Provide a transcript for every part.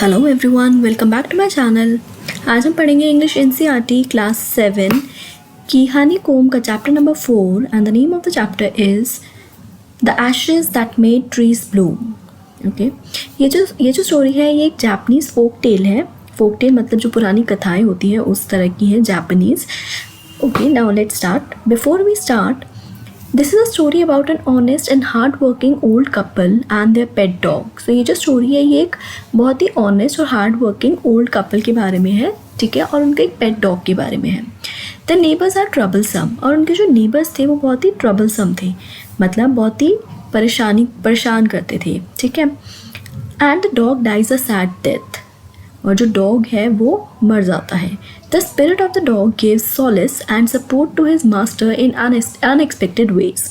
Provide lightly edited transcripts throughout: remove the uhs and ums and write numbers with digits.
Hello everyone, welcome back to my channel. आज हम पढ़ेंगे इंग्लिश एनसीईआरटी क्लास 7 की हनी कोम का chapter number 4 and the name of the chapter is the ashes that made trees Bloom. Okay, ये जो story है ये एक जापानीज़ फोक टेल है। फोक टेल मतलब जो पुरानी कथाएं होती हैं उस तरह की है, Japanese. Okay, now let's start. Before we start, this is a story about an honest and hard working old couple and their pet dog. So ये जो स्टोरी है ये एक बहुत ही ऑनेस्ट और हार्ड वर्किंग ओल्ड कपल के बारे में है, ठीक है, और उनके एक पेट डॉग के बारे में है। द नेबर्स आर ट्रबलसम, और उनके जो नेबर्स थे वो बहुत ही ट्रबलसम थे, मतलब बहुत ही परेशान करते थे, ठीक है। And the dog dies a sad death, और जो डॉग है वो मर जाता है। The spirit of the dog gives solace and support to his master in unexpected ways.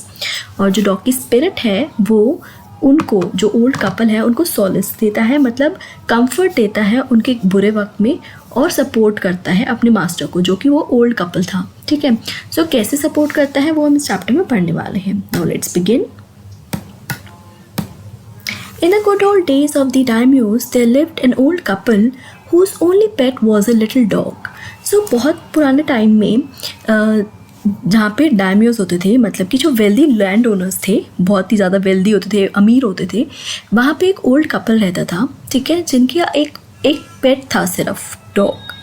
और जो डॉग की स्पिरिट है वो उनको, जो ओल्ड कपल है उनको सॉलिस देता है, मतलब कंफर्ट देता है उनके बुरे वक्त में, और सपोर्ट करता है अपने मास्टर को, जो कि वो ओल्ड कपल था, ठीक है। सो कैसे सपोर्ट करता है वो हम इस चैप्टर में पढ़ने वाले हैं। Now let's begin. In the good old days of the daimyos, there lived an old couple whose only pet was a little dog. So बहुत पुराने टाइम में जहाँ पे डायमियोज होते थे, मतलब कि जो वेल्दी लैंड ओनर्स थे, बहुत ही ज़्यादा वेल्दी होते थे, अमीर होते थे, वहाँ पे एक ओल्ड कपल रहता था, ठीक है, जिनका एक पेट था, सिर्फ dog.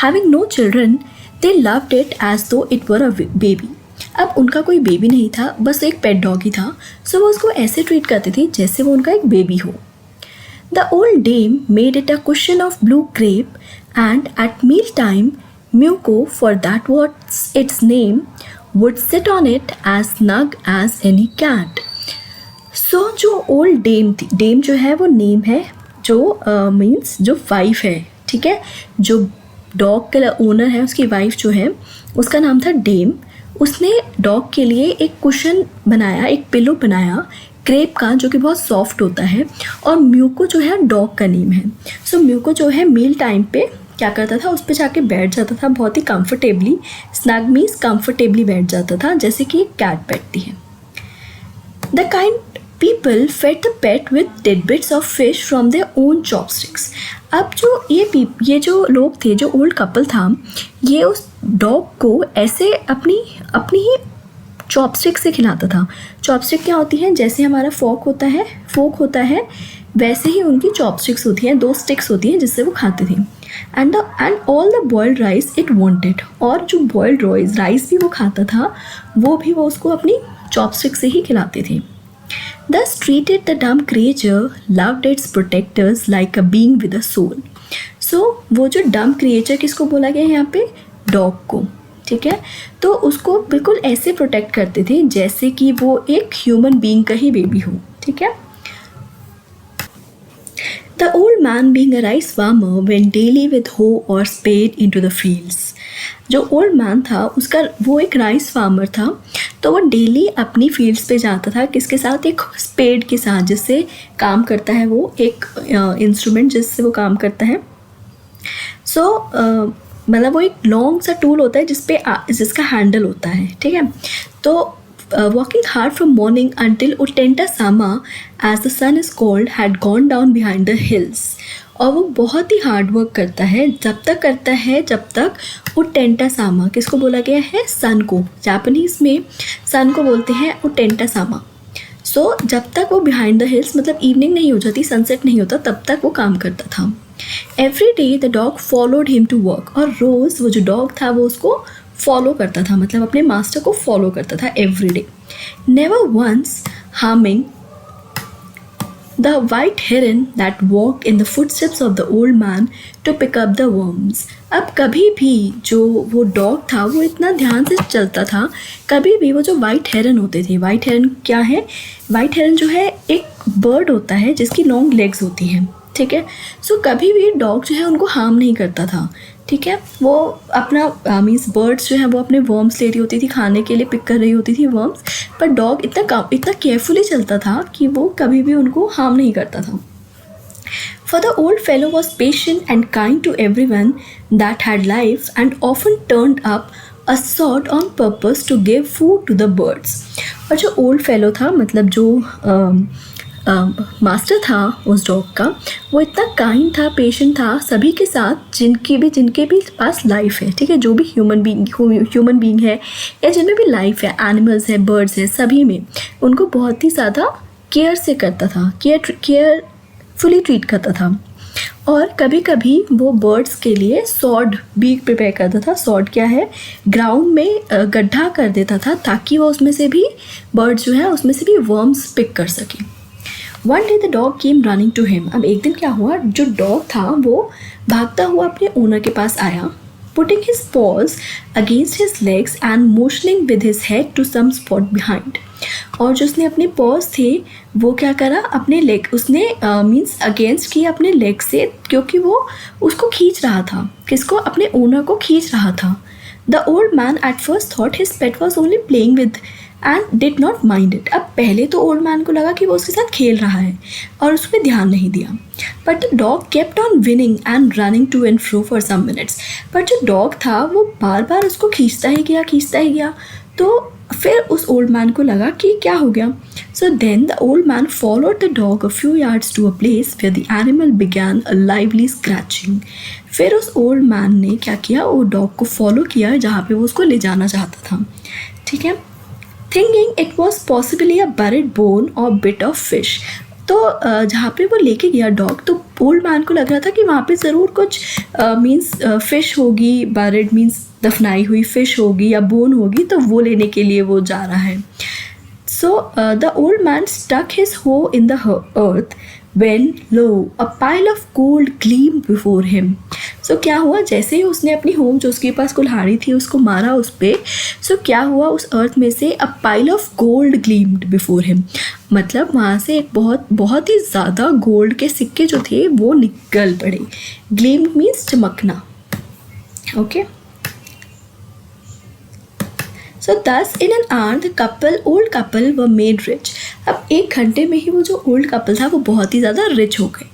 Having no children, they loved it as though it were a baby. अब उनका कोई बेबी नहीं था, बस एक पेट डॉग ही था, सो वो उसको ऐसे ट्रीट करती थी जैसे वो उनका एक बेबी हो। The old dame made it a cushion of blue crepe and at meal time Muko, for that what's its name, would sit on it as snug as any cat. So जो old dam थी, dam जो है वो name है, जो means जो wife है, ठीक है, जो डॉग का ओनर है उसकी वाइफ जो है उसका नाम था डेम। उसने डॉग के लिए एक कुशन बनाया, एक पिलो बनाया क्रेप का, जो कि बहुत सॉफ्ट होता है, और म्यूको जो है डॉग का नेम है। सो म्यूको जो है मील टाइम पे क्या करता था, उस पर जाके बैठ जाता था बहुत ही कंफर्टेबली। स्नग मीन्स कंफर्टेबली बैठ जाता था, जैसे कि एक कैट बैठती है। The kind people fed the pet with tidbits of fish from their own chopsticks. अब जो ये जो लोग थे, जो ओल्ड कपल था, ये उस डॉग को ऐसे अपनी ही चॉपस्टिक से खिलाता था। चॉपस्टिक क्या होती है, जैसे हमारा फोक होता है वैसे ही उनकी चॉपस्टिक्स होती हैं, 2 स्टिक्स होती हैं जिससे वो खाते थे। And all the boiled rice it wanted, और जो बॉइल्ड राइस भी वो खाता था, वो उसको अपनी चॉपस्टिक से ही खिलाते थे। Thus treated, the dumb creature loved its protectors like a being with a soul. So वो जो dumb creature किसको बोला गया है यहाँ पे, डॉग को, ठीक है। तो उसको बिल्कुल ऐसे प्रोटेक्ट करते थे जैसे कि वो एक ह्यूमन बीइंग का ही बेबी हो, ठीक है। The old man being a rice farmer went daily with hoe or spade into the fields. जो ओल्ड मैन था वो एक राइस फार्मर था, तो वो डेली अपनी फील्ड्स पे जाता था, किसके साथ, एक स्पेड के साथ, जिससे काम करता है वो, एक इंस्ट्रूमेंट जिससे वो काम करता है। सो मतलब वो एक लॉन्ग सा टूल होता है जिसका हैंडल होता है, ठीक है। तो walking hard from morning until Utenta Sama, as the sun is called, had gone down behind the hills. और वो बहुत ही हार्ड वर्क करता है, जब तक उटेंटा सामा, किसको बोला गया है, सन को। जापानीज़ में सन को बोलते हैं उटेंटा सामा। सो जब तक वो बिहाइंड द हिल्स, मतलब इवनिंग नहीं हो जाती, सनसेट नहीं होता, तब तक वो काम करता था। Every day the dog followed him to work, और रोज़ वो जो डॉग था वो उसको फॉलो करता था, मतलब अपने मास्टर को फॉलो करता था every day. Never once harming the white heron that walk in the footsteps of the old man to pick up the worms. अब कभी भी जो वो डॉग था वो इतना ध्यान से चलता था, कभी भी वो जो वाइट हेरन होते थे, वाइट हेरन क्या है, वाइट हेरन जो है एक बर्ड होता है जिसकी लॉन्ग लेग्स होती हैं, ठीक है। सो कभी भी डॉग जो है उनको हार्म नहीं करता था, ठीक है। वो अपना मीन्स बर्ड्स जो है वो अपने वर्म्स ले रही होती थी, खाने के लिए पिक कर रही होती थी वर्म्स, पर डॉग इतना केयरफुली चलता था कि वो कभी भी उनको हार्म नहीं करता था। For the old fellow was patient and kind to everyone that had life, and often turned up a sod on purpose to give food to the birds. और जो old fellow था, मतलब जो मास्टर था उस डॉग का, वो इतना काइंड था, पेशेंट था सभी के साथ जिनके भी पास लाइफ है, ठीक है, जो भी ह्यूमन बीइंग है या जिनमें भी लाइफ है, एनिमल्स है, बर्ड्स है, सभी में उनको बहुत ही ज़्यादा केयर से करता था, केयरफुली ट्रीट करता था। और कभी कभी वो बर्ड्स के लिए सॉड भी प्रिपेयर करता था। सॉड क्या है, ग्राउंड में गड्ढा कर देता था ताकि वो उसमें से भी बर्ड्स जो है उसमें से भी वर्म्स पिक कर सके। One day the dog came running to him. अब एक दिन क्या हुआ, जो डॉग था वो भागता हुआ अपने ओनर के पास आया, putting his paws against his legs and motioning with his head to some spot behind. और जो उसने अपने पॉज थे वो क्या करा, अपने लेग उसने मीन्स अगेंस्ट किया अपने लेग से, क्योंकि वो उसको खींच रहा था, किसको, अपने ओनर को खींच रहा था। The old man at first thought his pet was only playing with and did not mind it. अब पहले तो ओल्ड मैन को लगा कि वो उसके साथ खेल रहा है और उस पर ध्यान नहीं दिया। But the dog kept on whining and running to and fro for some minutes. But जो डॉग था वो बार बार उसको खींचता ही गया। तो फिर उस ओल्ड मैन को लगा कि क्या हो गया। So then the old man followed the dog a few yards to a place where the animal began a lively scratching. फिर उस ओल्ड मैन ने क्या किया, वो डॉग को फॉलो किया जहाँ पे वो उसको ले जाना चाहता था, ठीक है, thinking it was possibly a buried bone और बिट ऑफ फिश। तो जहाँ पे वो लेके गया डॉग, तो ओल्ड मैन को लग रहा था कि वहाँ पे ज़रूर कुछ मीन्स फिश होगी, बरिड मीन्स दफनाई हुई फिश होगी या बोन होगी, तो वो लेने के लिए वो जा रहा है। So the old man stuck his hoe in the earth when lo a pile of gold gleamed before him. सो क्या हुआ, जैसे ही उसने अपनी होम जो उसके पास कुल्हाड़ी थी उसको मारा उस पर, सो क्या हुआ, उस अर्थ में से a pile of gold gleamed before him. मतलब वहाँ से एक बहुत ही ज़्यादा गोल्ड के सिक्के जो थे वो निकल पड़े। ग्लीम्ड मीन्स चमकना, okay. So thus in an hour the old couple were made rich. अब एक घंटे में ही वो जो ओल्ड कपल था वो बहुत ही ज़्यादा रिच हो गए।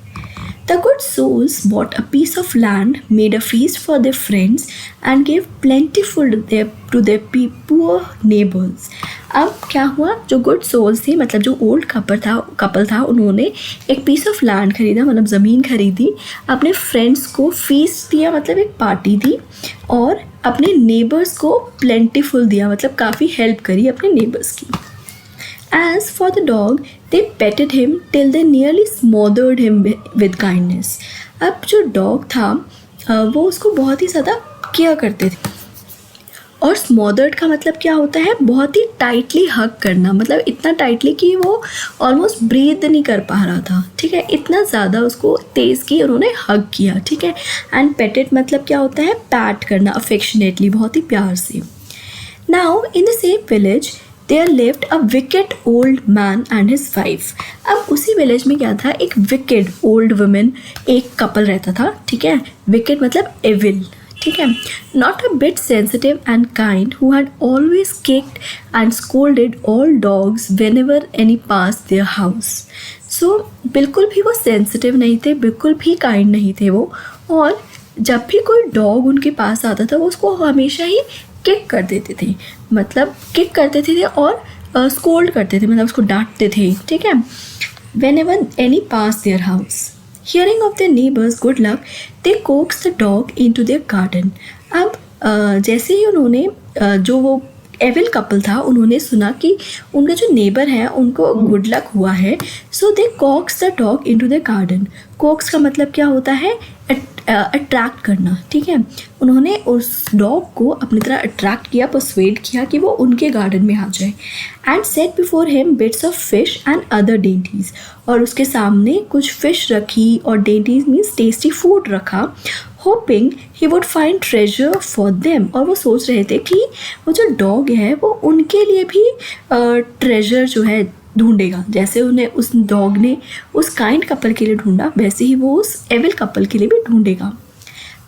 The good souls bought a piece of land, made a feast for their friends, and gave plentiful to their poor neighbors. अब क्या हुआ, जो गुड सोल्स थे, मतलब जो ओल्ड कपल था उन्होंने एक पीस ऑफ लैंड खरीदा, मतलब ज़मीन खरीदी, अपने फ्रेंड्स को फीस्ट दिया, मतलब एक पार्टी दी, और अपने नेबर्स को प्लेंटीफुल दिया, मतलब काफ़ी हेल्प करी अपने नेबर्स की। As for the dog, they petted him till they nearly smothered him with kindness. अब जो डॉग था वो उसको बहुत ही ज़्यादा केयर करते थे। और स्मोदर्ड का मतलब क्या होता है, बहुत ही टाइटली हग करना, मतलब इतना टाइटली कि वो ऑलमोस्ट ब्रीथ नहीं कर पा रहा था, ठीक है, इतना ज़्यादा उसको तेज़ की उन्होंने हग किया, ठीक है। एंड पेटेड मतलब क्या होता है, पैट करना अफेक्शनेटली, बहुत ही प्यार से। Now in the same village There lived a wicked old man and his wife. अब उसी विलेज में क्या था, एक wicked old woman, एक कपल रहता था, ठीक है। wicked मतलब evil, ठीक है, not a bit sensitive and kind, who had always kicked and scolded all dogs whenever any passed their house. So बिल्कुल भी वो sensitive नहीं थे, बिल्कुल भी kind नहीं थे वो, और जब भी कोई डॉग उनके पास आता था वो उसको हमेशा ही किक कर देते थे, मतलब किक करते थे और स्कोल्ड करते थे, मतलब उसको डांटते थे, ठीक है। whenever any passed their house. Hearing of their neighbors' good luck, they coaxed the dog into their garden. अब जैसे ही उन्होंने जो वो एविल कपल था, उन्होंने सुना कि उनका जो नेबर है उनको गुड लक हुआ है, so they coax the dog into the garden. Coax का मतलब क्या होता है, अट्रैक्ट करना, ठीक है। उन्होंने उस डॉग को अपनी तरह अट्रैक्ट किया, परसुएड किया कि वो उनके गार्डन में आ जाए। And set before him bits of fish and other dainties, और उसके सामने कुछ फिश रखी और डेंटीज मीन्स टेस्टी फूड रखा, hoping he would find treasure for them. और वो सोच रहे थे कि वो जो डॉग है वो उनके लिए भी ट्रेजर जो है ढूंढेगा, जैसे उन्हें उस डॉग ने उस काइंड कपल के लिए ढूंढा वैसे ही वो उस एविल कपल के लिए भी ढूंढेगा।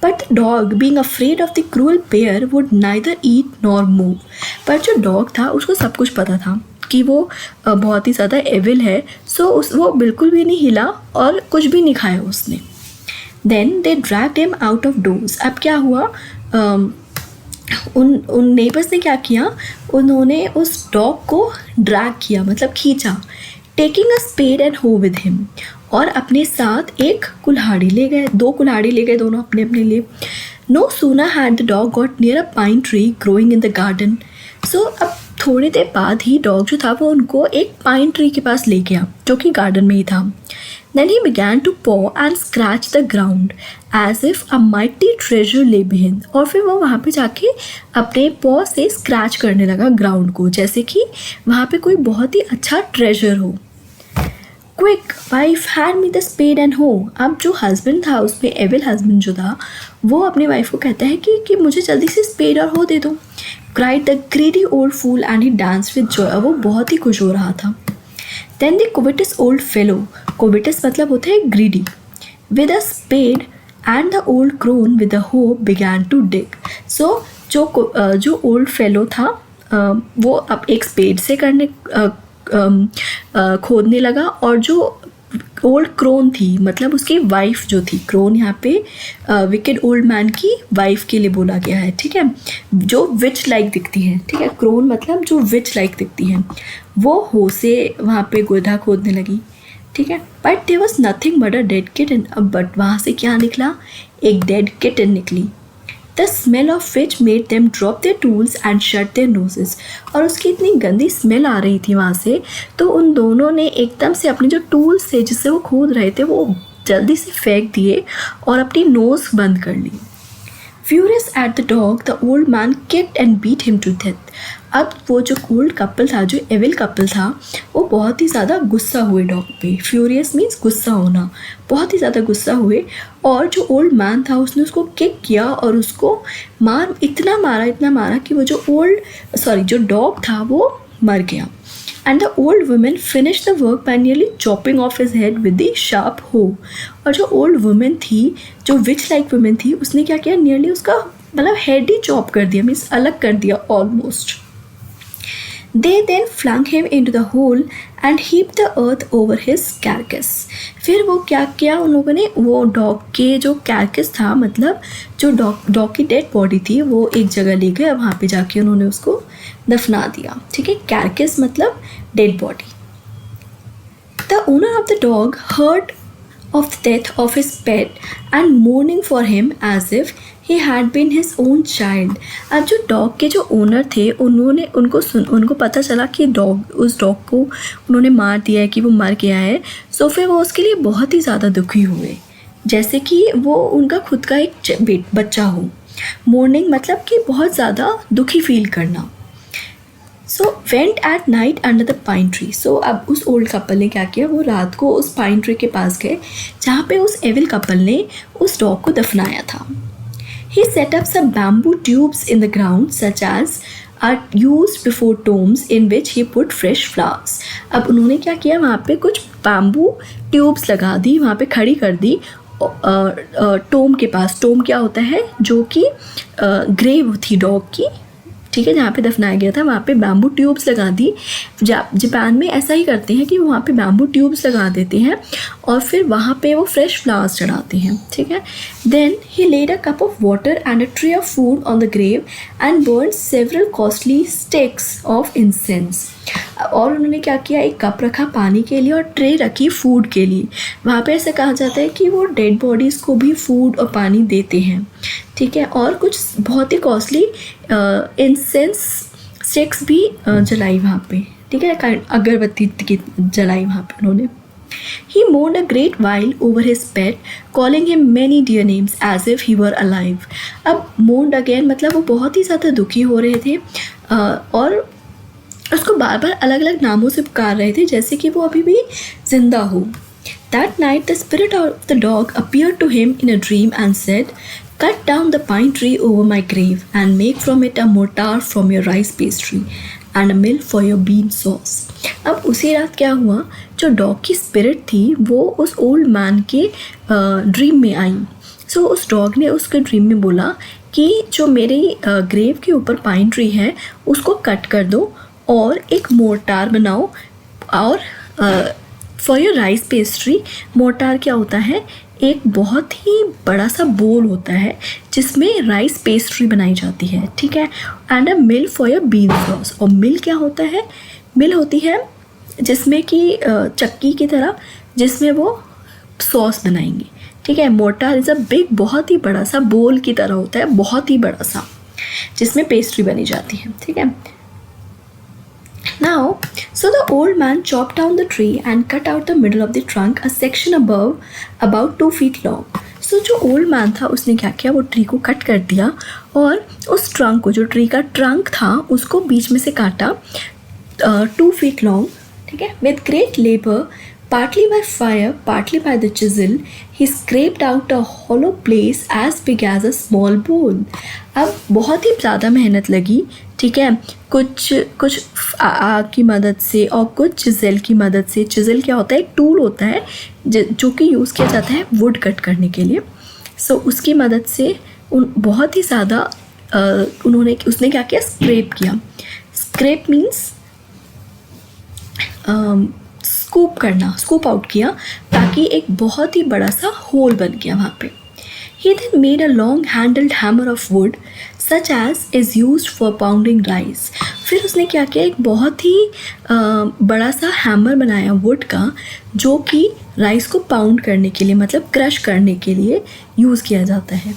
But dog being afraid of the cruel pair would neither eat nor move. पर जो डॉग था उसको सब कुछ पता था कि वो बहुत ही ज़्यादा एविल है, सो वो बिल्कुल भी नहीं हिला और कुछ भी नहीं खाया उसने। Then they dragged him out of doors. अब क्या हुआ, उन नेबर्स ने क्या किया, उन्होंने उस डॉग को ड्रैग किया, मतलब खींचा, टेकिंग अ स्पेड एंड हो विद हिम, और अपने साथ एक कुल्हाड़ी ले गए, 2 कुल्हाड़ी ले गए दोनों अपने अपने लिए. No sooner had the dog got near a pine tree growing in the garden. So अब थोड़ी देर बाद ही डॉग जो था वो उनको एक पाइन ट्री के पास ले गया जो कि गार्डन में ही था. Then he began to paw and scratch the ground as if a mighty treasure lay behind. और फिर वो वहाँ पे जाके अपने पॉ से स्क्रैच करने लगा ग्राउंड को, जैसे कि वहाँ पे कोई बहुत ही अच्छा ट्रेजर हो. Quick wife hand me the spade and hoe. अब जो हस्बैंड था उसमें एविल हस्बैंड जो था वो अपनी वाइफ को कहता है कि मुझे जल्दी से स्पेड और हो दे दो. Cried the greedy old fool and he dance with joy. वो बहुत ही खुश हो रहा था. Then the covetous old fellow, covetous मतलब होता है greedy, with a spade and the old crone with a hoe began to dig. So जो old fellow था वो अब एक spade से खोदने लगा, और जो ओल्ड क्रोन थी मतलब उसकी वाइफ जो थी, क्रोन यहाँ पे विकेड ओल्ड मैन की वाइफ के लिए बोला गया है, ठीक है, जो विच लाइक दिखती है, ठीक है, क्रोन मतलब जो विच लाइक दिखती है, वो हो से वहाँ पे गड्ढा खोदने लगी, ठीक है. But there was nothing but a dead kitten. अब बट वहाँ से क्या निकला, एक डेड किटन निकली. The smell of which made them drop their tools and shut their noses. और उसकी इतनी गंदी स्मेल आ रही थी वहाँ से, तो उन दोनों ने एकदम से अपने जो टूल्स थे जिससे वो खोद रहे थे वो जल्दी से फेंक दिए और अपनी नोज़ बंद कर ली. Furious at the dog, the old man kicked and beat him to death. अब वो जो ओल्ड कपल था, जो एविल कपल था, वो बहुत ही ज़्यादा गुस्सा हुए डॉग पे. फ्यूरियस मीन्स गुस्सा होना, बहुत ही ज़्यादा गुस्सा हुए, और जो ओल्ड मैन था उसने उसको किक किया और उसको इतना मारा कि वो जो डॉग था वो मर गया. And the old woman finished the work by nearly chopping off his head with the sharp hoe. और जो old woman थी, जो witch like woman थी, उसने क्या किया, nearly उसका मतलब head ही chop कर दिया, मीन्स अलग कर दिया almost. They then flung him into the hole and heaped the earth over his carcass. फिर वो क्या किया उन लोगों ने, वो डॉग के जो carcass था, मतलब जो डॉग की डेड बॉडी थी, वो एक जगह ले गए, वहाँ पे जाके उन्होंने उसको दफना दिया, ठीक है. carcass मतलब dead body. The owner of the dog heard of the death of his pet and mourning for him as if he had been his own child. अब जो डॉग के जो ओनर थे उनको पता चला कि उस डॉग को उन्होंने मार दिया है, कि वो मर गया है. सो फिर वो उसके लिए बहुत ही ज़्यादा दुखी हुए, जैसे कि वो उनका खुद का एक बच्चा हो. मोर्निंग मतलब कि बहुत ज़्यादा दुखी फील करना. So went at night under the pine tree. So अब उस ओल्ड कपल ने क्या किया, वो रात को उस पाइन ट्री के पास गए जहाँ पे उस एविल कपल ने उस डॉग को दफनाया था. He set up some bamboo tubes in the ground such as are used before tombs in which he put fresh flowers. अब उन्होंने क्या किया, वहाँ पे कुछ बैम्बू ट्यूब्स लगा दी, वहाँ पे खड़ी कर दी टोम के पास. टोम क्या होता है, जो कि ग्रेव थी डॉग की, ठीक है, जहाँ पे दफनाया गया था, वहाँ पे बैम्बू ट्यूब्स लगा दी. जापान में ऐसा ही करते हैं कि वहाँ पे बैम्बू ट्यूब्स लगा देते हैं और फिर वहाँ पे वो फ्रेश फ्लावर्स चढ़ाते हैं, ठीक है. Then he laid a cup of water and a tray of food on the grave and burn several costly sticks of incense. और उन्होंने क्या किया, एक कप रखा पानी के लिए और ट्रे रखी फूड के लिए. वहाँ पे ऐसा कहा जाता है कि वो डेड बॉडीज़ को भी फूड और पानी देते हैं, ठीक है. और कुछ बहुत ही कॉस्टली इंसेंस स्टिक्स भी जलाई वहाँ पे, ठीक है, अगरबत्ती की जलाई वहाँ पे उन्होंने. He mourned a great while over his pet, calling him many dear names as if he were alive. अब mourned again मतलब वो बहुत ही ज़्यादा दुखी हो रहे थे और उसको बार बार अलग अलग नामों से पुकार रहे थे, जैसे कि वो अभी भी जिंदा हो. That night the spirit of the dog appeared to him in a dream and said, "Cut down the pine tree over my grave and make from it a mortar from your rice pastry and a mill for your bean sauce." अब उसी रात क्या हुआ, जो dog की spirit थी वो उस ओल्ड मैन के ड्रीम में आई. सो उस डॉग ने उसके ड्रीम में बोला कि जो मेरी ग्रेव के ऊपर पाइन ट्री है उसको कट कर दो और एक मोर्टार बनाओ. और for your rice pastry, mortar क्या होता है, एक बहुत ही बड़ा सा बोल होता है जिसमें राइस पेस्ट्री बनाई जाती है, ठीक है. And a mill for your bean sauce. और मिल क्या होता है, मिल होती है जिसमें कि चक्की की तरह, जिसमें वो सॉस बनाएंगे। ठीक है, मोर्टार इज़ अ बिग, बहुत ही बड़ा सा बोल की तरह होता है, बहुत ही बड़ा सा, जिसमें पेस्ट्री बनी जाती है। ठीक है, now so the old man chopped down the tree and cut out the middle of the trunk, a section above about 2 feet long. So जो ओल्ड मैन था उसने क्या किया, वो ट्री को कट कर दिया और उस ट्रंक को, जो ट्री का ट्रंक था उसको बीच में से काटा, 2 feet long. ठीक है, with great labor, partly by fire, partly by the chisel, he scraped out a hollow place as big as a small bowl. अब बहुत ही ज़्यादा मेहनत लगी। ठीक है, कुछ कुछ आग की मदद से और कुछ चिज़ल की मदद से। चिज़ल क्या होता है, एक टूल होता है जो कि यूज़ किया जाता है वुड कट करने के लिए। सो उसकी मदद से बहुत ही ज़्यादा उसने क्या किया, स्क्रैप किया। स्क्रैप मीन्स स्कूप करना, स्कूप आउट किया, ताकि एक बहुत ही बड़ा सा होल बन गया वहाँ पे। He then made a long handled hammer of wood such as is used for pounding rice. फिर उसने क्या किया, एक बहुत ही बड़ा सा हैमर बनाया वुड का, जो कि राइस को पाउंड करने के लिए, मतलब क्रश करने के लिए यूज़ किया जाता है।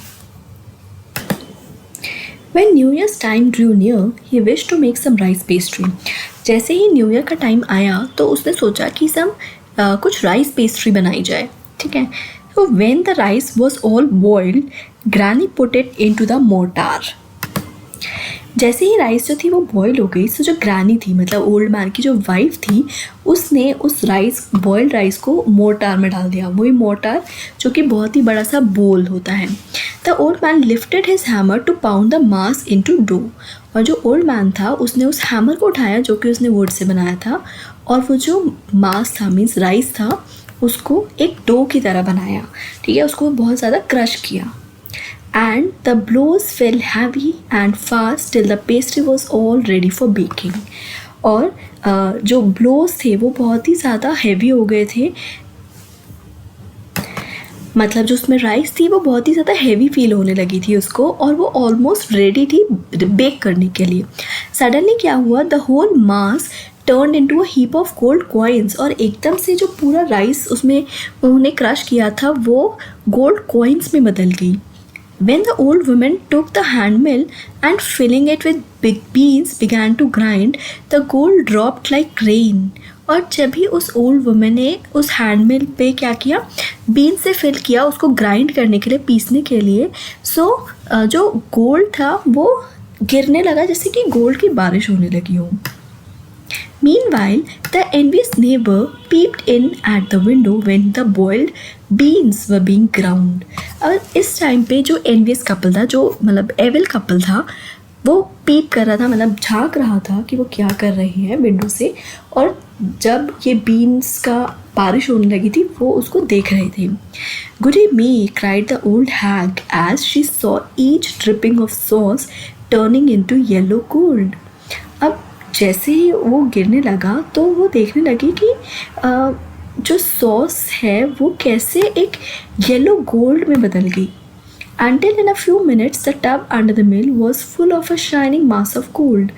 When New Year's time drew near, he wished to make some rice pastry. जैसे ही न्यू ईयर का टाइम आया तो उसने सोचा कि कुछ राइस पेस्ट्री बनाई जाए। ठीक है, so when the rice was all boiled, Granny put it into the mortar. जैसे ही राइस जो थी वो बॉयल हो गई, तो जो ग्रैनी थी, मतलब ओल्ड मैन की जो वाइफ थी, उसने उस बॉयल्ड राइस को मोर्टार में डाल दिया। वही मोर्टार जो कि बहुत ही बड़ा सा बोल होता है। The old man lifted his hammer to pound the mass into dough. और जो ओल्ड मैन था उसने उस हैमर को उठाया जो कि उसने वुड से बनाया था, और वो जो मास था, मीन्स राइस था, उसको एक डो की तरह बनाया। ठीक है, उसको बहुत ज़्यादा क्रश किया। And the blows fell heavy and fast till the pastry was all ready for baking. और जो blows थे वो बहुत ही ज़्यादा heavy हो गए थे, मतलब जो उसमें राइस थी वो बहुत ही ज़्यादा हेवी फील होने लगी थी उसको, और वो ऑलमोस्ट रेडी थी बेक करने के लिए। सडनली क्या हुआ, the whole mass turn into a heap of gold coins. और एकदम से जो पूरा राइस उसमें उन्होंने क्रश किया था वो गोल्ड कॉइन्स में बदल गई। When the old woman took the hand mill and filling it with big beans began to grind, the gold dropped like rain. और जब भी उस ओल्ड वुमन ने उस हैंड मिल पे क्या किया, बीन से फिल किया उसको ग्राइंड करने के लिए, पीसने के लिए, जो गोल्ड था वो गिरने लगा, जैसे कि गोल्ड की बारिश होने लगी हो। Meanwhile, the envious neighbor peeped in at the window when the boiled beans were being ground. और इस टाइम पे जो envious couple था, जो मतलब evil couple था, वो पीप कर रहा था, मतलब झांक रहा था कि वो क्या कर रही है विंडो से। और जब ये बीन्स का बारिश होने लगी थी वो उसको देख रहे थे। Goody me, cried the old hag as she saw each dripping of sauce turning into yellow gold. अब जैसे ही वो गिरने लगा तो वो देखने लगी कि जो सॉस है वो कैसे एक येलो गोल्ड में बदल गई। Until in a few minutes the tub under the mill was full of a shining mass of gold.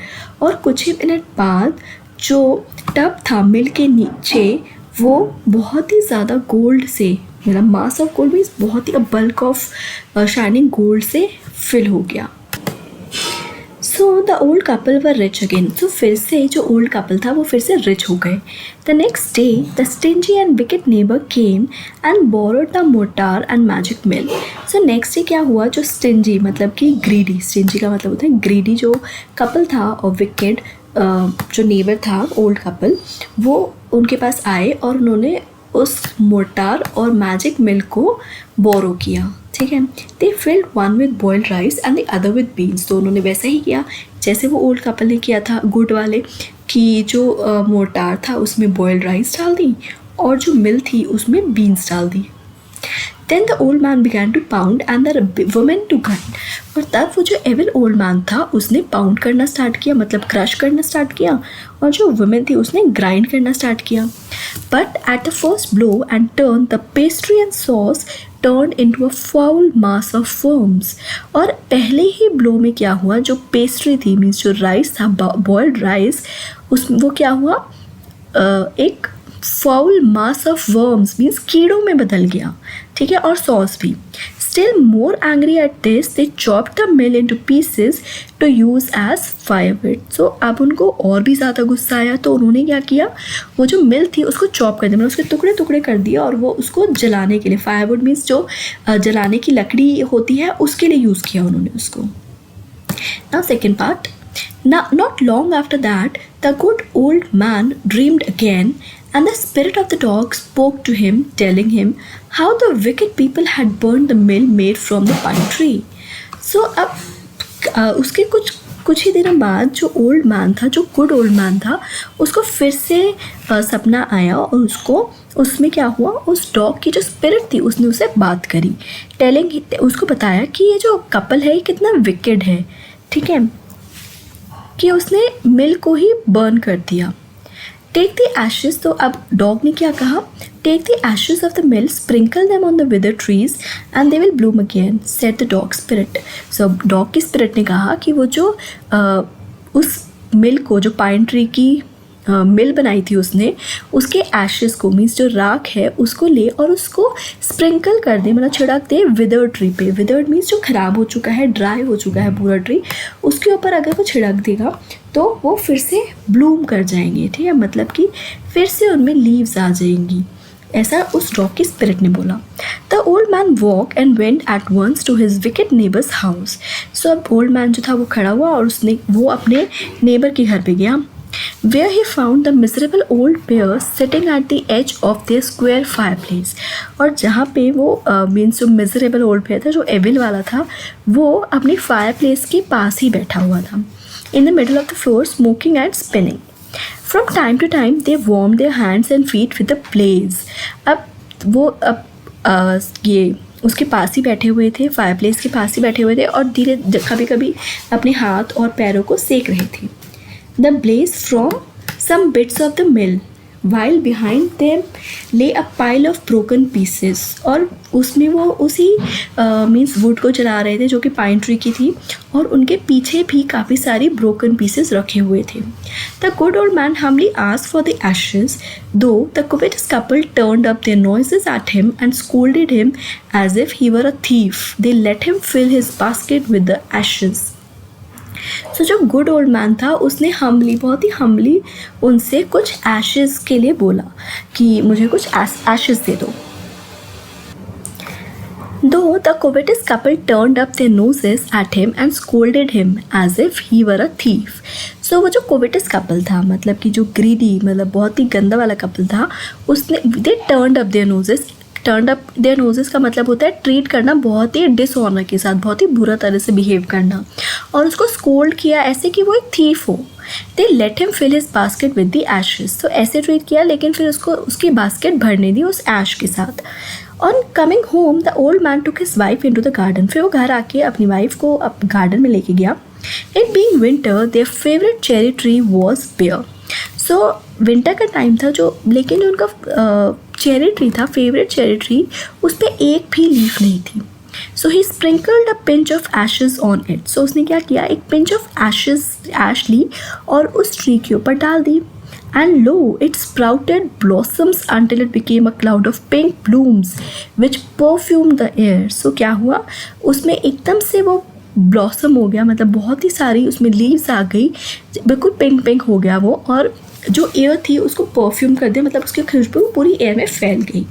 और कुछ ही मिनट बाद जो टब था मिल के नीचे वो बहुत ही ज़्यादा गोल्ड से, मतलब मास ऑफ गोल्ड मीन्स बहुत ही बल्क ऑफ शाइनिंग गोल्ड से फिल हो गया। So the old couple were rich again. So फिर से जो old couple था वो फिर से rich हो गए। The next day, the stingy and wicked neighbor came and borrowed the mortar and magic mill. So next day क्या हुआ, जो stingy मतलब कि greedy, stingy का मतलब होता है greedy, जो couple था, और wicked जो neighbor था old couple, वो उनके पास आए और उन्होंने उस मोर्टार और मैजिक मिल को बोरो किया। ठीक है, they filled one with boiled rice and the other with beans. तो उन्होंने वैसा ही किया जैसे वो ओल्ड कपल ने किया था गुड वाले, कि जो मोर्टार था उसमें बॉइल्ड राइस डाल दी और जो मिल थी उसमें बीन्स डाल दी। Then the old man began to pound and the woman to grind. और तब वो जो एविल ओल्ड मैन था उसने पाउंड करना स्टार्ट किया, मतलब क्रश करना स्टार्ट किया, और जो वुमेन थी उसने ग्राइंड करना स्टार्ट किया। But at the first blow and turn the pastry and sauce turn into a foul mass of worms. और पहले ही ब्लो में क्या हुआ, जो पेस्ट्री थी मीन्स जो राइस था बॉइल्ड राइस, उस वो क्या हुआ, एक foul mass of worms means कीड़ों में बदल गया, ठीक है, और सॉस भी. Still more angry at this, they chopped the mill into pieces to use as firewood. So अब उनको और भी ज़्यादा गुस्सा आया, तो उन्होंने क्या किया, वो जो मिल थी उसको चॉप कर दिया, मतलब उसके टुकड़े टुकड़े कर दिया और वो उसको जलाने के लिए, फायरवुड मीन्स जो जलाने की लकड़ी होती है उसके लिए यूज़ किया उन्होंने उसको. Now second part. Now, not long after that, the good old man dreamed again, and the spirit of the dog spoke to him, telling him how the wicked people had burned the mill made from the pine tree. So अब उसके कुछ ही दिनों बाद जो old man था, जो good old man था, उसको फिर से सपना आया और उसमें क्या हुआ, उस डॉग की जो स्पिरिट थी उसने उसे बात करी, उसको बताया कि ये जो कपल है ये कितना विकेड है, ठीक है, कि उसने मिल को ही बर्न कर दिया. टेक द एशेज, तो अब डॉग ने क्या कहा, take the ashes of the mill, sprinkle them on the wither trees and they will bloom again, said the dog spirit. So dog की स्पिरिट ने कहा कि वो जो उस मिल को, जो पाइन ट्री की मिल बनाई थी उसने, उसके एशेस को मीन्स जो राख है उसको ले और उसको स्प्रिंकल कर दे, मतलब छिड़क दे विदर्ड ट्री पे. विदर्ड मीन्स जो ख़राब हो चुका है, ड्राई हो चुका है पूरा ट्री, उसके ऊपर अगर वो छिड़क देगा तो वो फिर से ब्लूम कर जाएंगे, ठीक है, मतलब कि फिर से उनमें लीव्स आ जाएंगी, ऐसा उस डॉग की स्पिरिट ने बोला. The old man walk and went at once to his wicked neighbour's house. So अब ओल्ड मैन जो था वो खड़ा हुआ और वो अपने नेबर के घर पे गया. Where he found the miserable old bear sitting at the edge of their square fireplace. और जहाँ पे वो मीन्स जो miserable old bear था, जो एविल वाला था, वो अपनी फायर के पास ही बैठा हुआ था. In the middle of the floor, smoking and spinning. From time to time, they warmed their hands and feet with the blaze. अब वो ये उसके पास ही बैठे हुए थे, फायरप्लेस के पास ही बैठे हुए थे और धीरे कभी कभी अपने हाथ और पैरों को सेक रहे थे. The blaze from some bits of the mill, while behind them lay a pile of broken pieces. और उसमें वो उसी मीन्स वुड को जला रहे थे जो कि पाइन ट्री की थी, और उनके पीछे भी काफ़ी सारी ब्रोकन पीसेस रखे हुए थे. The good old man humbly asked for the ashes, though the covetous couple turned up their noses at him and scolded him as if he were a thief. They let him fill his basket with the ashes. सो जो good old man था उसने बहुत ही humbly उनसे कुछ ashes के लिए बोला कि मुझे कुछ एशेज़ दे दो. Though the covetous couple turned up their noses at him and scolded him as if he were a thief. So वो जो covetous couple था, मतलब कि जो greedy, मतलब बहुत ही गंदा वाला couple था, उसने they turned up their noses. Turn up their noses का मतलब होता है ट्रीट करना बहुत ही डिसऑनर के साथ, बहुत ही बुरा तरह से बिहेव करना, और उसको स्कोल्ड किया ऐसे कि वो एक थीफ हो. They let him fill his basket with the ashes. तो ऐसे ट्रीट किया, लेकिन फिर उसको उसकी बास्केट भरने दी उस ऐश के साथ. On coming home the old man took his wife into the garden. फिर वो घर आके अपनी वाइफ को गार्डन में लेके गया. It being winter their favourite cherry tree was bare. So winter का टाइम था लेकिन जो उनका चेरी ट्री था, फेवरेट चेरी ट्री, उस पर एक भी लीफ नहीं थी. So he sprinkled a pinch of ashes on it. So उसने क्या किया, एक पिंच ऑफ ऐश ली और उस ट्री के ऊपर डाल दी. And lo it sprouted blossoms until it became a cloud of pink blooms which perfume the air. So क्या हुआ, उसमें एकदम से वो ब्लॉसम हो गया, मतलब बहुत ही सारी उसमें लीव्स आ गई, बिल्कुल पिंक पिंक हो गया वो, और जो एयर थी उसको परफ्यूम कर दिया, मतलब उसकी खुशबू पूरी एयर में फैल गई.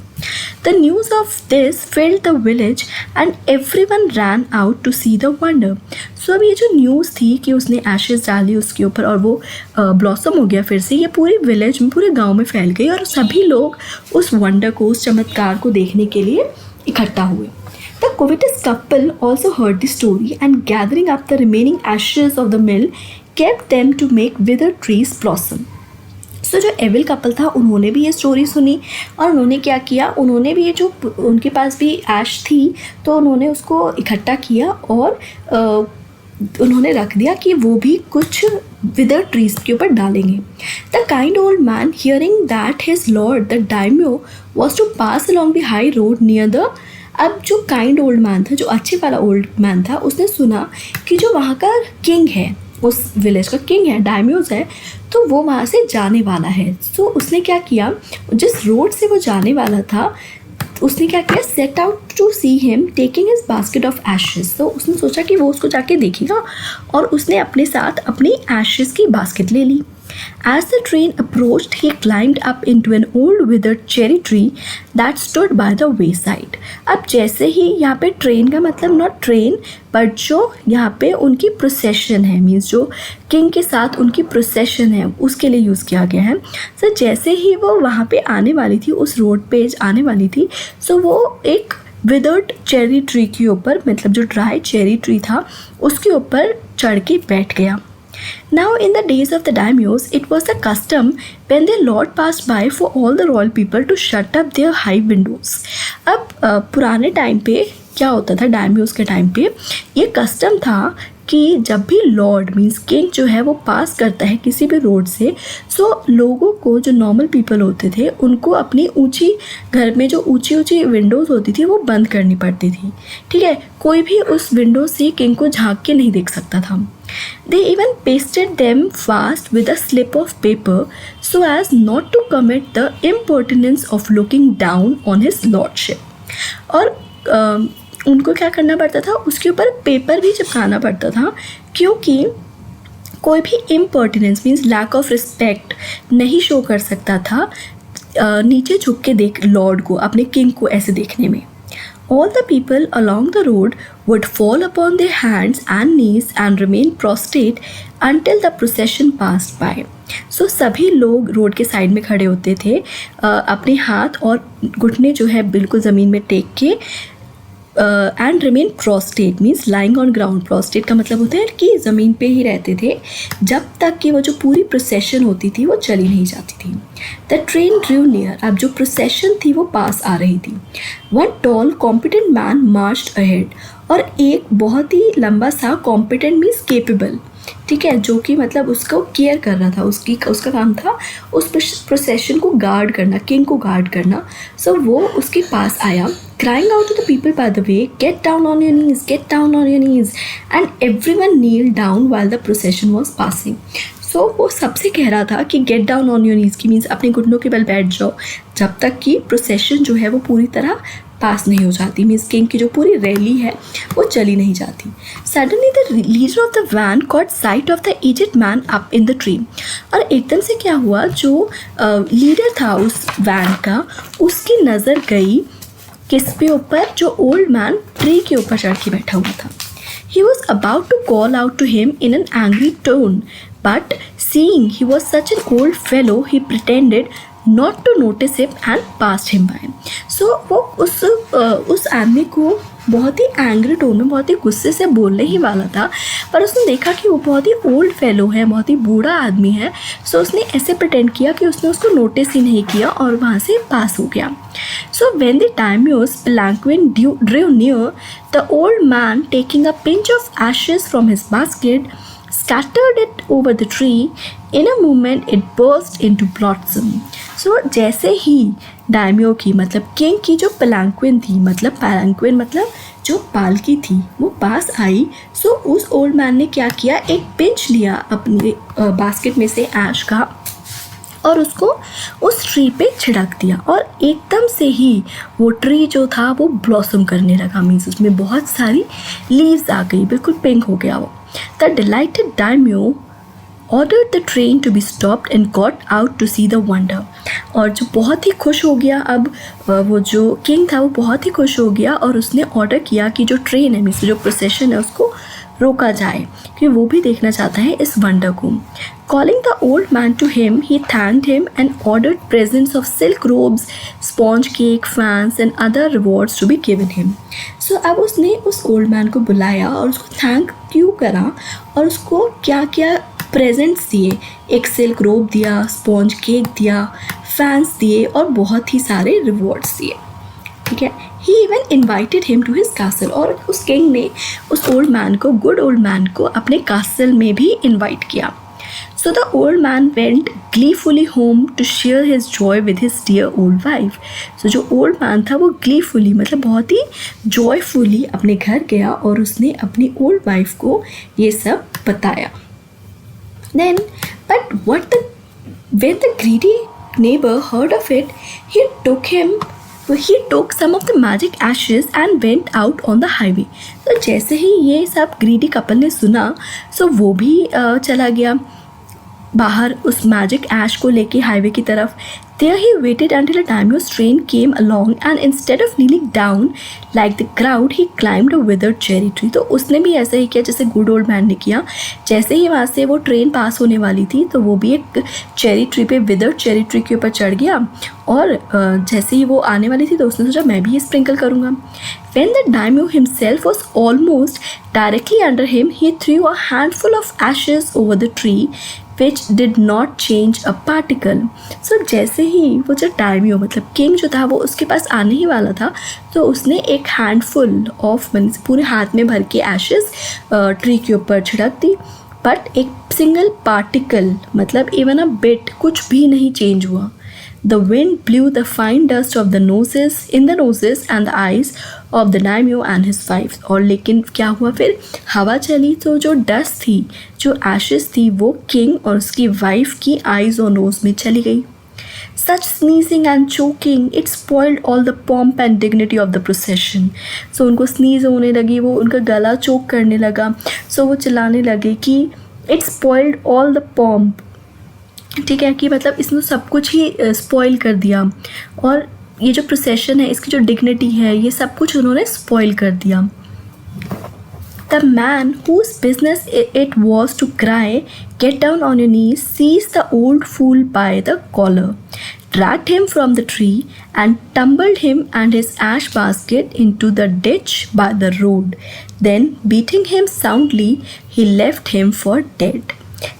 The news of this filled the village and everyone ran out to see the wonder. So अब ये जो न्यूज़ थी कि उसने एशेज़ डाली उसके ऊपर और वो ब्लॉसम हो गया फिर से, ये पूरे विलेज में, पूरे गांव में फैल गई और सभी लोग उस वंडर को, उस चमत्कार को देखने के लिए इकट्ठा हुए. The covetous couple also heard the story and gathering up the remaining ashes of the mill kept them to make withered trees blossom. So जो एविल कपल था उन्होंने भी ये स्टोरी सुनी और उन्होंने क्या किया, उन्होंने भी ये जो उनके पास भी ऐश थी तो उन्होंने उसको इकट्ठा किया और उन्होंने रख दिया कि वो भी कुछ विदर ट्रीज के ऊपर डालेंगे. The kind old man hearing that his lord the daimyo was to pass along the high road near the. अब जो काइंड ओल्ड मैन था, जो अच्छे वाला ओल्ड मैन था, उसने सुना कि जो वहाँ का किंग है, उस विलेज का किंग है, डायम्योस है, तो वो वहाँ से जाने वाला है। तो उसने क्या किया, जिस रोड से वो जाने वाला था उसने क्या किया, set out to see him taking his basket of ashes. तो उसने सोचा कि वो उसको जाके देखेगा और उसने अपने साथ अपनी एशेस की बास्केट ले ली। As the train approached, he climbed up into an old withered cherry tree that stood by the wayside. अब जैसे ही यहाँ पे ट्रेन का मतलब नॉट ट्रेन बट जो यहाँ पे उनकी प्रोसेशन है, मीन्स जो किंग के साथ उनकी प्रोसेशन है उसके लिए यूज़ किया गया है। सो जैसे ही वो वहाँ पे आने वाली थी, उस रोड पे आने वाली थी, सो वो एक विदर्ड चेरी ट्री के ऊपर, मतलब जो ड्राई चेरी ट्री था उसके ऊपर चढ़ के बैठ गया। Now in the days of the daimyos, it was the custom when their lord passed by for all the royal people to shut up their high windows. अब पुराने टाइम पे क्या होता था, डायम्योस के टाइम पे ये कस्टम था कि जब भी लॉर्ड मीन्स किंग जो है वो पास करता है किसी भी रोड से, सो लोगों को, जो नॉर्मल पीपल होते थे, उनको अपनी ऊंची घर में जो ऊंची ऊंची विंडोज़ होती थी वो बंद करनी पड़ती थी। ठीक है, कोई भी उस विंडो से किंग को झांक के नहीं देख सकता था। They even pasted them fast with a slip of paper so as not to commit the impertinence of looking down on his lordship. और उनको क्या करना पड़ता था, उसके ऊपर पेपर भी चिपकाना पड़ता था, क्योंकि कोई भी इम्पर्टिनेंस मीन्स लैक ऑफ रिस्पेक्ट नहीं शो कर सकता था नीचे झुक के देख लॉर्ड को, अपने किंग को ऐसे देखने में। All the people along the road would fall upon their hands and knees and remain prostrate until the procession passed by. So सभी लोग रोड के साइड में खड़े होते थे, अपने हाथ और घुटने जो है बिल्कुल ज़मीन में टेक के, and remain prostate means lying on ground. Prostate का मतलब होता है कि ज़मीन पे ही रहते थे जब तक कि वो जो पूरी प्रोसेशन होती थी वो चली नहीं जाती थी। द ट्रेन ड्रू नियर, अब जो प्रोसेशन थी वो पास आ रही थी। One tall competent man marched ahead, और एक बहुत ही लंबा सा कॉम्पिटेंट मीन्स केपेबल, ठीक है, जो कि मतलब उसको केयर कर रहा था, उसका काम था उस प्रोसेशन को गार्ड करना, किंग को गार्ड करना। सो वो उसके पास आया, crying out to the people by the way, get down on your knees, get down on your knees, and everyone kneeled down while the procession was passing. So वो सबसे कह रहा था कि get down on your knees की means अपने घुटनों के बल बैठ जाओ जब तक कि प्रोसेशन जो है वो पूरी तरह पास नहीं हो जाती, मीन्स किंग की जो पूरी रैली है वो चली नहीं जाती। Suddenly the leader of the van caught sight of the aged man up in the tree, और एकदम से क्या हुआ, जो लीडर था उस वैन का, उसकी नज़र गई किस पे ऊपर, जो ओल्ड मैन ट्री के ऊपर चढ़ के बैठा हुआ था। He was about to call out to him in an angry tone, but seeing he was such an old fellow, he pretended not to notice him and passed him by. So वो उस आदमी को बहुत ही angry tone में, बहुत ही गुस्से से बोलने ही वाला था, पर उसने देखा कि वो बहुत ही ओल्ड फेलो है, बहुत ही बूढ़ा आदमी है। सो उसने ऐसे प्रिटेंड किया कि उसने उसको नोटिस ही नहीं किया और वहाँ से पास हो गया। So when the daimyo's palanquin drew near, the old man, taking a pinch of ashes from his basket, scattered it over the tree. In a moment it burst into blossom. So जैसे ही डायम्यो की, मतलब king की जो पलांक्विन थी, मतलब पलांक्विन मतलब जो पालकी थी, वो पास आई, सो उस ओल्ड मैन ने क्या किया, एक पिंच लिया अपने बास्केट में से ऐश का और उसको उस ट्री पे छिड़क दिया, और एकदम से ही वो ट्री जो था वो ब्लॉसम करने लगा, मीन्स उसमें बहुत सारी लीव्स आ गई, बिल्कुल पिंक हो गया वो। The delighted daimyo ordered the train to be stopped and got out to see the wonder. और जो बहुत ही खुश हो गया, अब वो जो किंग था वो बहुत ही खुश हो गया और उसने ऑर्डर किया कि जो ट्रेन है, मीन्स जो प्रोसेशन है, उसको रोका जाए क्योंकि वो भी देखना चाहता है इस वंडर को। Calling the old man to him, he thanked him and ordered presents of silk robes, sponge cake, fans and other rewards to be given him. So अब उसने उस ओल्ड मैन को बुलाया और उसको थैंक क्यों करा और उसको क्या क्या प्रेजेंट्स दिए, एक सिल्क रोब दिया, स्पॉन्ज केक दिया, फैंस दिए और बहुत ही सारे रिवॉर्ड्स दिए। ठीक है, he even invited him to his castle, और उस किंग ने उस ओल्ड मैन को, गुड ओल्ड मैन को अपने कासल में भी इन्वाइट किया। So the old man went gleefully home to share his joy with his dear old wife. So जो ओल्ड मैन था वो ग्लीफुली मतलब बहुत ही जॉयफुली अपने घर गया और उसने अपनी ओल्ड वाइफ को ये सब बताया। Then, but when the greedy neighbor heard of it, he took some of the magic ashes and went out on the highway. तो जैसे ही ये सब greedy couple ने सुना, so वो भी चला गया बाहर उस मैजिक ऐश को लेके हाईवे की तरफ. There he waited until a daimyo's train came along and instead of kneeling down like the crowd, he climbed a withered cherry tree. तो उसने भी ऐसा ही किया जैसे गुड ओल्ड मैन ने किया. जैसे ही वहाँ से वो ट्रेन पास होने वाली थी तो वो भी एक चेरी ट्री पे विदर्ड चेरी ट्री के ऊपर चढ़ गया और जैसे ही वो आने वाली थी तो उसने सोचा मैं भी ये स्प्रिंकल करूँगा. When the daimyo himself was almost directly under him, he threw a handful of ashes over the tree which did not change a particle. So जैसे ही वो जो daimyo मतलब किंग जो था वो उसके पास आने ही वाला था तो उसने एक हैंडफुल ऑफ पूरे हाथ में भर के एशेस ट्री के ऊपर छिड़क दी. बट एक सिंगल पार्टिकल मतलब इवन अ बिट कुछ भी नहीं चेंज हुआ. The wind blew the fine dust of the noses and the eyes of the daimyo and his wife. और लेकिन क्या हुआ फिर हवा चली तो जो डस्ट थी जो एशेस थी वो किंग और उसकी वाइफ की आईज और नोज में चली गई. Such sneezing and choking, it spoiled all the pomp and dignity of the procession. So उनको स्नीज होने लगी, वो उनका गला चोक करने लगा. So वो चिल्लाने लगे कि it spoiled all the pomp. ठीक है कि मतलब इसने सब कुछ ही स्पॉइल कर दिया और ये जो प्रोसेशन है इसकी जो डिग्निटी है ये सब कुछ उन्होंने स्पॉइल कर दिया. The man whose business it was to cry, "Get down on your knees," seized the old fool by the collar, dragged him from the tree, and tumbled him and his ash basket into the ditch by the road. Then, beating him soundly, he left him for dead.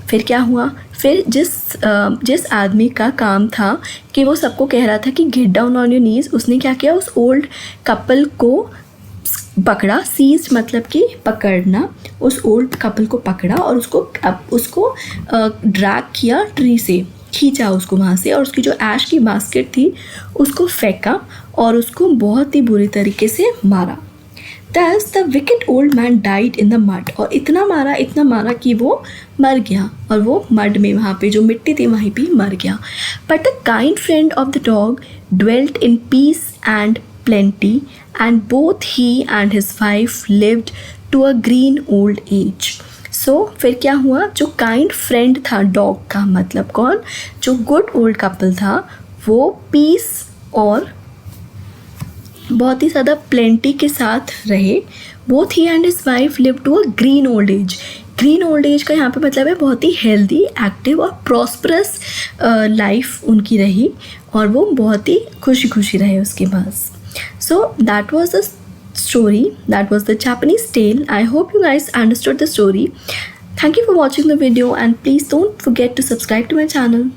फिर क्या हुआ? फिर जिस आदमी का काम था कि वो सबको कह रहा था कि get down on your knees, उसने क्या किया उस ओल्ड कपल को पकड़ा. सीज मतलब कि पकड़ना. उस ओल्ड कपल को पकड़ा और उसको ड्रैग किया, ट्री से खींचा उसको वहाँ से और उसकी जो ऐश की बास्केट थी उसको फेंका और उसको बहुत ही बुरी तरीके से मारा. Thus the wicked old man died in the mud. और इतना मारा कि वो मर गया और वो मड में वहाँ पे जो मिट्टी थी वहीं पे मर गया. But the kind friend of the dog dwelt in peace and plenty, and both he and his wife lived to a green old age. So फिर क्या हुआ? जो काइंड फ्रेंड था डॉग का मतलब कौन? जो गुड ओल्ड कपल था वो पीस और बहुत ही ज़्यादा प्लेंटी के साथ रहे. Both he and his wife live to a green old age. Green old age का यहाँ पे मतलब है बहुत ही हेल्दी, एक्टिव और प्रॉस्परस लाइफ उनकी रही और वो बहुत ही खुशी खुशी रहे उसके पास. So that was the story. That was the Japanese tale. I hope you guys understood the story. Thank you for watching the video and please don't forget to subscribe to my channel.